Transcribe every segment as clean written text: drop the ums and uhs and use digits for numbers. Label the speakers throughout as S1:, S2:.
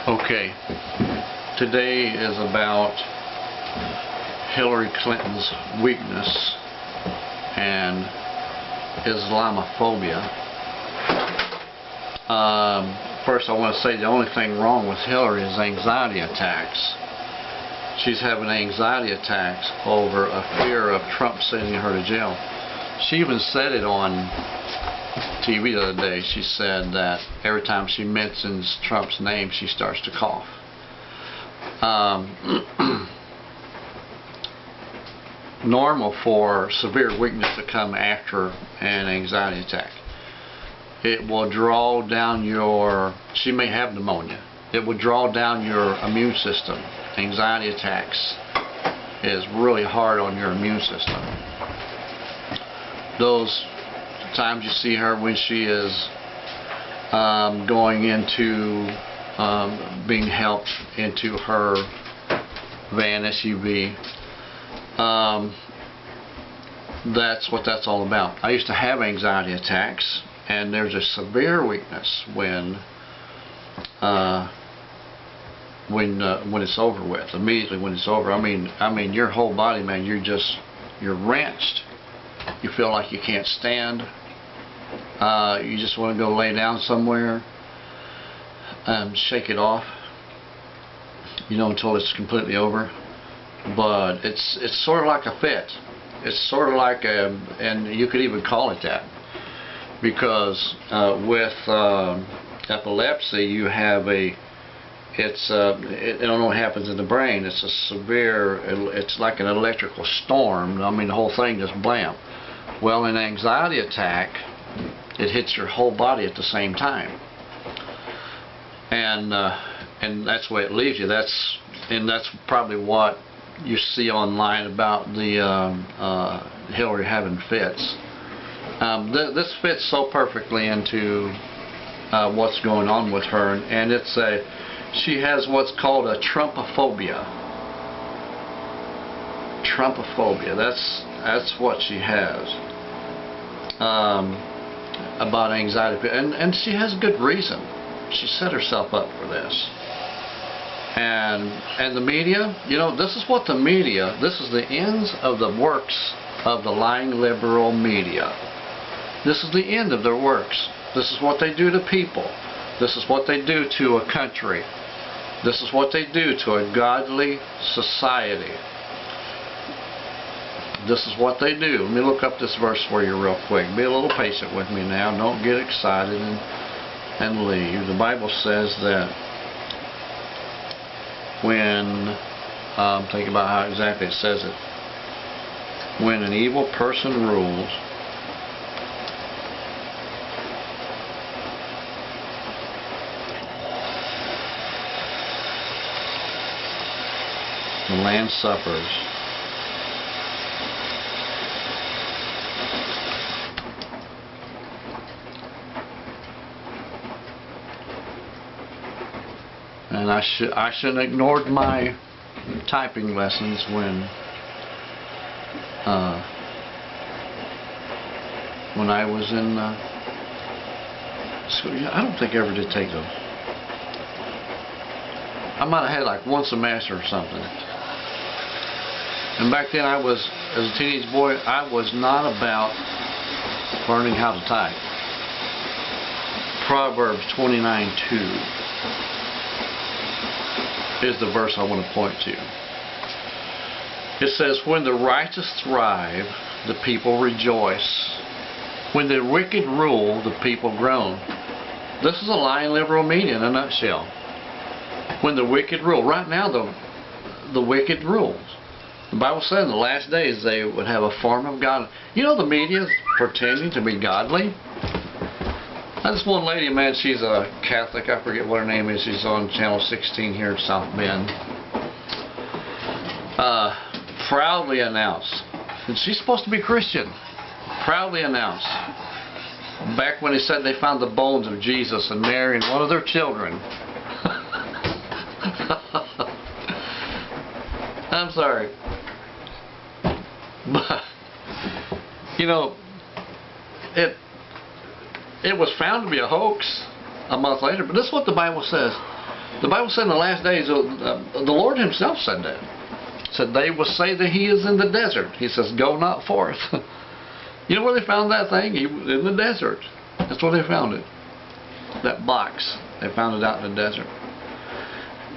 S1: Okay, today is about Hillary Clinton's weakness and Islamophobia. First, I want to say the only thing wrong with Hillary is anxiety attacks. She's having anxiety attacks over a fear of Trump sending her to jail. She even said it on TV the other day. She said that every time she mentions Trump's name, she starts to cough. Normal for severe weakness to come after an anxiety attack. It will draw down your, she may have pneumonia, it will draw down your immune system. Anxiety attacks is really hard on your immune system. Those times you see her when she is going into being helped into her van SUV, that's what that's all about. I used to have anxiety attacks, and there's a severe weakness when it's over with. Immediately when it's over, I mean your whole body, man, you're wrenched. You feel like you can't stand. You just want to go lay down somewhere and shake it off, you know, until it's completely over. But it's sort of like a fit. It's sort of like and you could even call it that, because with epilepsy you have I don't know what happens in the brain. It's a severe, it's like an electrical storm. I mean, the whole thing just blam. Well, in an anxiety attack, it hits your whole body at the same time, and that's the way it leaves you. That's probably what you see online about the Hillary having fits. This fits so perfectly into what's going on with her, and she has what's called a Trump-o-phobia. Trump-o-phobia. That's what she has about anxiety, and she has good reason. She set herself up for this. And the media, you know, this is what the media, this is the ends of the works of the lying liberal media. This is the end of their works. This is what they do to people. This is what they do to a country. This is what they do to a godly society. This is what they do. Let me look up this verse for you real quick. Be a little patient with me now. Don't get excited and leave. The Bible says that when, think about how exactly it says it. When an evil person rules, the land suffers. And I shouldn't have ignored my typing lessons when I was in school. I don't think I ever did take those. I might have had like one semester or something. And back then, as a teenage boy, I was not about learning how to type. Proverbs 29:2 is the verse I want to point to. It says, when the righteous thrive, the people rejoice. When the wicked rule, the people groan. This is a lying liberal media in a nutshell. When the wicked rule. Right now, the wicked rules. The Bible said in the last days they would have a form of God. You know, the media is pretending to be godly. This one lady, man, she's a Catholic. I forget what her name is. She's on channel 16 here in South Bend. Proudly announced, and she's supposed to be Christian, proudly announced, back when they said they found the bones of Jesus and Mary and one of their children. I'm sorry. But, you know, it was found to be a hoax a month later, but this is what the Bible says. The Bible said in the last days, the Lord himself said that. Said they will say that he is in the desert. He says, go not forth. You know where they found that thing? He was in the desert. That's where they found it. That box. They found it out in the desert.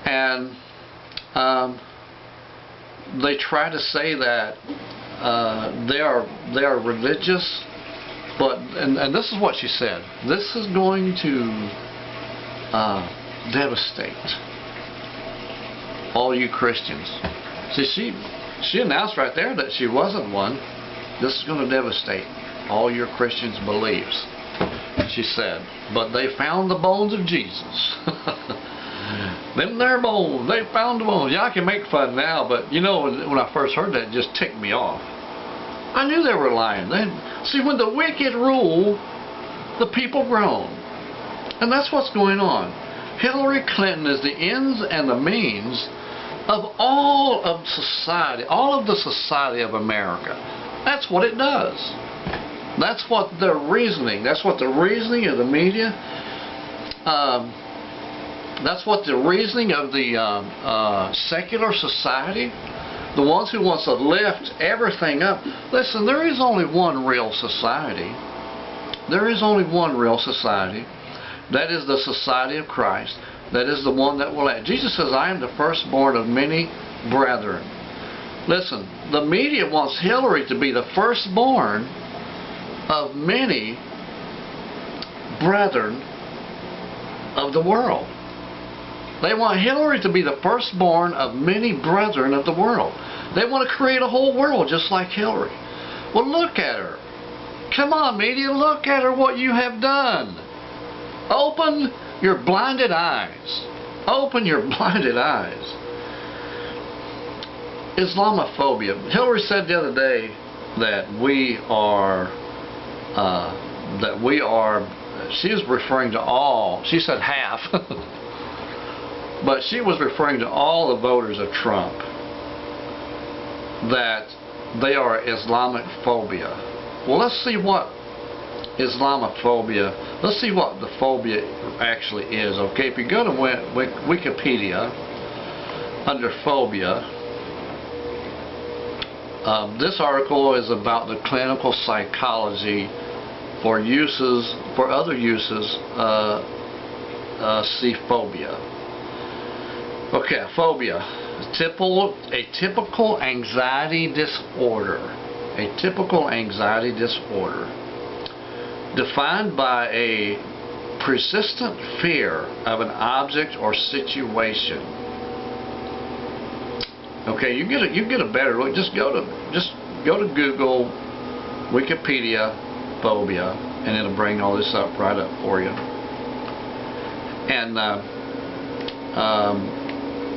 S1: And they try to say that they are religious, but and this is what she said. This is going to devastate all you Christians. See, she announced right there that she wasn't one. This is going to devastate all your Christians' beliefs, she said. But they found the bones of Jesus. Them there bones, they found the bones. Yeah, I can make fun now, but you know, when I first heard that, it just ticked me off. I knew they were lying. See, when the wicked rule, the people groan. And that's what's going on. Hillary Clinton is the ends and the means of all of society, all of the society of America. That's what it does. That's what their reasoning, that's what the reasoning of the media, that's what the reasoning of the secular society, the ones who wants to lift everything up. Listen, there is only one real society. There is only one real society. That is the society of Christ. That is the one that will act. Jesus says, I am the firstborn of many brethren. Listen, the media wants Hillary to be the firstborn of many brethren of the world. They want Hillary to be the firstborn of many brethren of the world. They want to create a whole world just like Hillary. Well, look at her. Come on, media, look at her, what you have done. Open your blinded eyes. Open your blinded eyes. Islamophobia. Hillary said the other day that we are, she was referring to all, she said half, but she was referring to all the voters of Trump, that they are Islamic phobia. Well, let's see what Islamophobia, let's see what the phobia actually is. Okay, if you go to Wikipedia under phobia, this article is about the clinical psychology for other uses. See phobia. Okay, phobia, a typical anxiety disorder. A typical anxiety disorder, defined by a persistent fear of an object or situation. Okay, you get a better look. Just go to Google Wikipedia phobia, and it'll bring all this up right up for you. And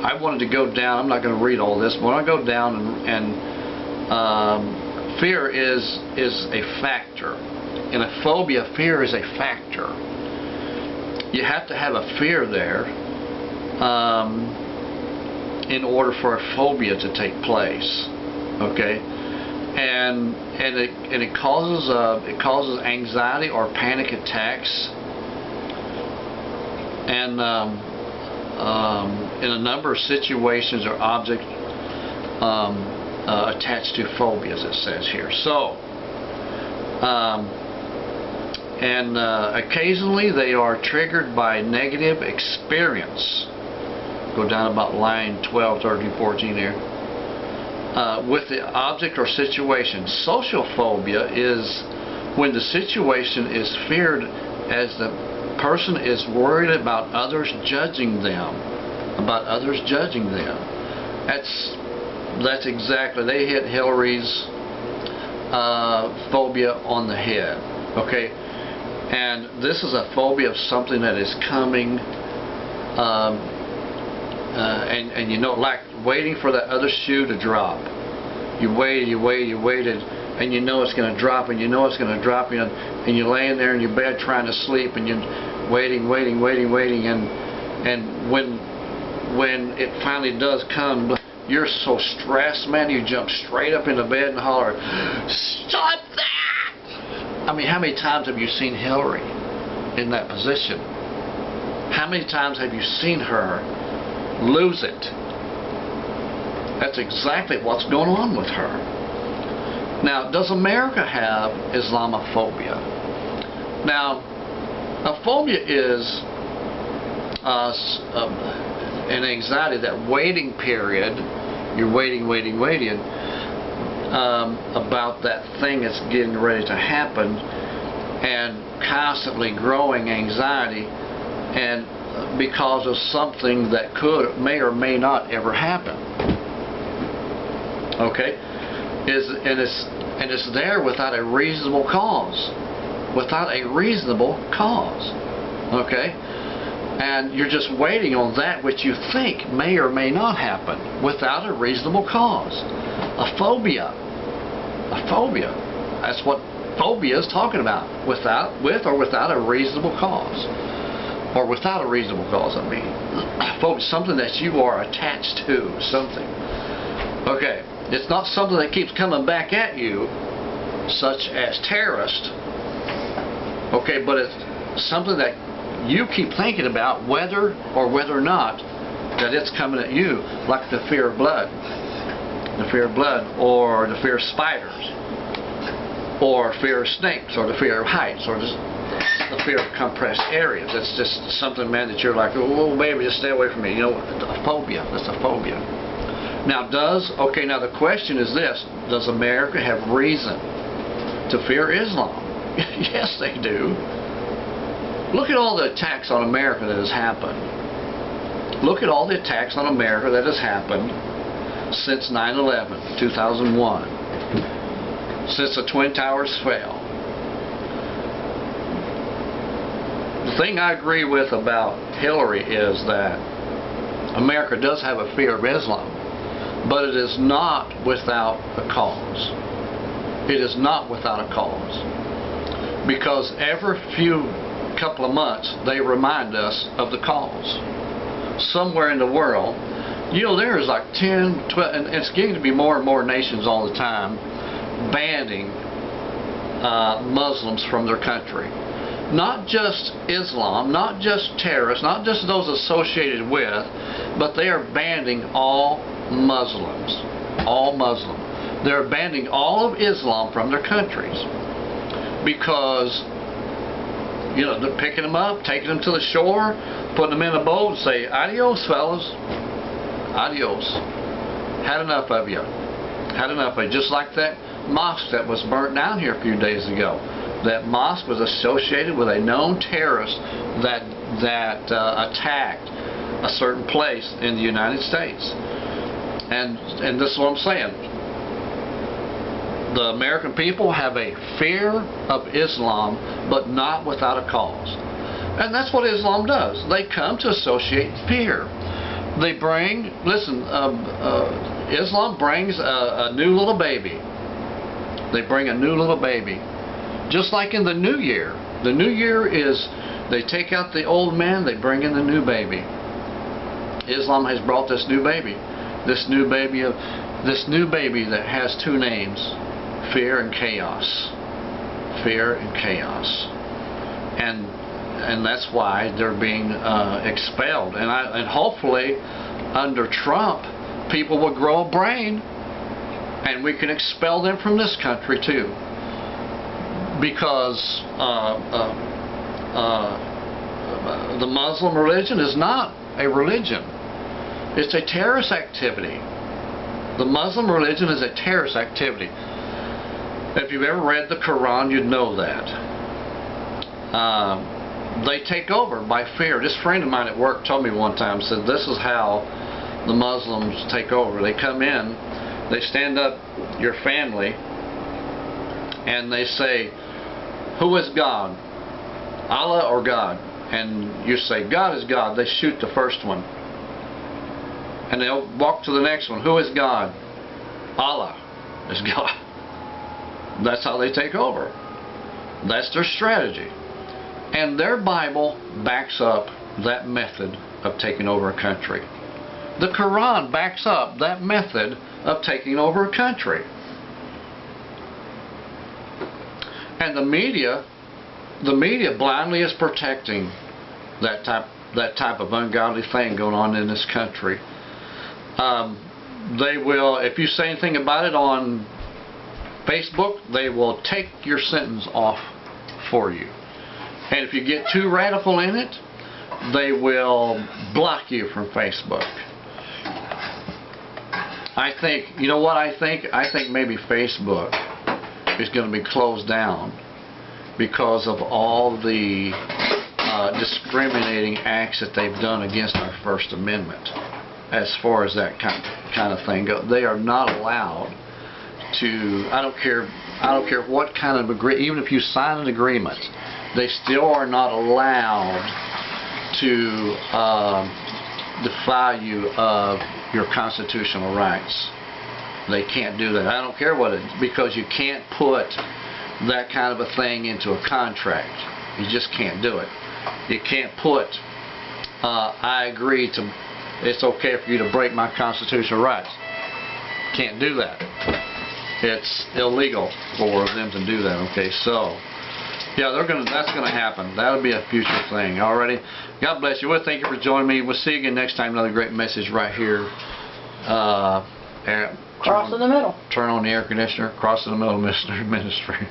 S1: I wanted to go down. I'm not going to read all this, but when I go down and fear is a factor. In a phobia, fear is a factor. You have to have a fear there in order for a phobia to take place. Okay, and it causes anxiety or panic attacks, and in a number of situations or objects attached to phobias, it says here. So, occasionally they are triggered by negative experience. Go down about line 12, 13, 14 there. With the object or situation. Social phobia is when the situation is feared as the person is worried about others judging them. That's exactly, they hit Hillary's phobia on the head. Okay, and this is a phobia of something that is coming, and you know, like waiting for that other shoe to drop. You waited, and you know it's going to drop, and you know it's going to drop, and you're laying there in your bed trying to sleep, and you're waiting, and when it finally does come, you're so stressed, man, you jump straight up in the bed and holler, "Stop that!" I mean, how many times have you seen Hillary in that position? How many times have you seen her lose it? That's exactly what's going on with her. Now, does America have Islamophobia? Now, a phobia is an anxiety, that waiting period. You're waiting about that thing that's getting ready to happen, and constantly growing anxiety, and because of something that may or may not ever happen. Okay, and it's there without a reasonable cause, okay, and you're just waiting on that which you think may or may not happen without a reasonable cause. A phobia. That's what phobia is talking about. With or without a reasonable cause. Or without a reasonable cause, I mean. Phobia, something that you are attached to. Something. Okay. It's not something that keeps coming back at you, such as terrorist. Okay, but it's something that you keep thinking about whether or not that it's coming at you, like the fear of blood. The fear of blood, or the fear of spiders, or fear of snakes, or the fear of heights, or just the fear of compressed areas. It's just something, man, that you're like, oh baby, just stay away from me. You know, a phobia. That's a phobia. Now now the question is this: does America have reason to fear Islam? Yes, they do. Look at all the attacks on America that has happened. Look at all the attacks on America that has happened since 9/11, 2001, since the Twin Towers fell. The thing I agree with about Hillary is that America does have a fear of Islam, but it is not without a cause. It is not without a cause. Because every couple of months they remind us of the cause. Somewhere in the world, you know, there's like 10, 12, and it's getting to be more and more nations all the time banning Muslims from their country. Not just Islam, not just terrorists, not just those associated with, but they are banning all Muslims. All Muslim. They're banning all of Islam from their countries because, you know, they're picking them up, taking them to the shore, putting them in a boat and say, adios, fellas. Adios. Had enough of you. Had enough of you. Just like that mosque that was burnt down here a few days ago. That mosque was associated with a known terrorist that attacked a certain place in the United States. And this is what I'm saying. The American people have a fear of Islam, but not without a cause. And that's what Islam does. They come to associate fear. They bring, listen, Islam brings a new little baby. They bring a new little baby. Just like in the New Year. The New Year is, they take out the old man, they bring in the new baby. Islam has brought this new baby. This new baby that has two names. Fear and chaos. Fear and chaos. And that's why they're being expelled. And hopefully under Trump people will grow a brain and we can expel them from this country too. Because the Muslim religion is not a religion. It's a terrorist activity. The Muslim religion is a terrorist activity. If you've ever read the Quran, you'd know that. They take over by fear. This friend of mine at work told me one time, said this is how the Muslims take over. They come in, they stand up your family, and they say, who is God? Allah or God? And you say, God is God. They shoot the first one. And they'll walk to the next one. Who is God? Allah is God. That's how they take over. That's their strategy. And their Bible backs up that method of taking over a country. The Quran backs up that method of taking over a country. And the media blindly is protecting that type that type of ungodly thing going on in this country. They will, if you say anything about it on Facebook, they will take your sentence off for you. And if you get too radical in it, they will block you from Facebook. I think, you know what I think? I think maybe Facebook is going to be closed down because of all the discriminating acts that they've done against our First Amendment. As far as that kind of thing goes, they are not allowed to. I don't care what kind of agreement. Even if you sign an agreement, they still are not allowed to defy you of your constitutional rights. They can't do that. I don't care what it is, because you can't put that kind of a thing into a contract. You just can't do it. You can't put, I agree to, it's okay for you to break my constitutional rights. Can't do that. It's illegal for them to do that. Okay, so yeah, that's gonna happen. That'll be a future thing. Alrighty. God bless you. Well, thank you for joining me. We'll see you again next time. Another great message right here. Cross
S2: in the middle.
S1: Turn on the air conditioner. Cross in the middle ministry.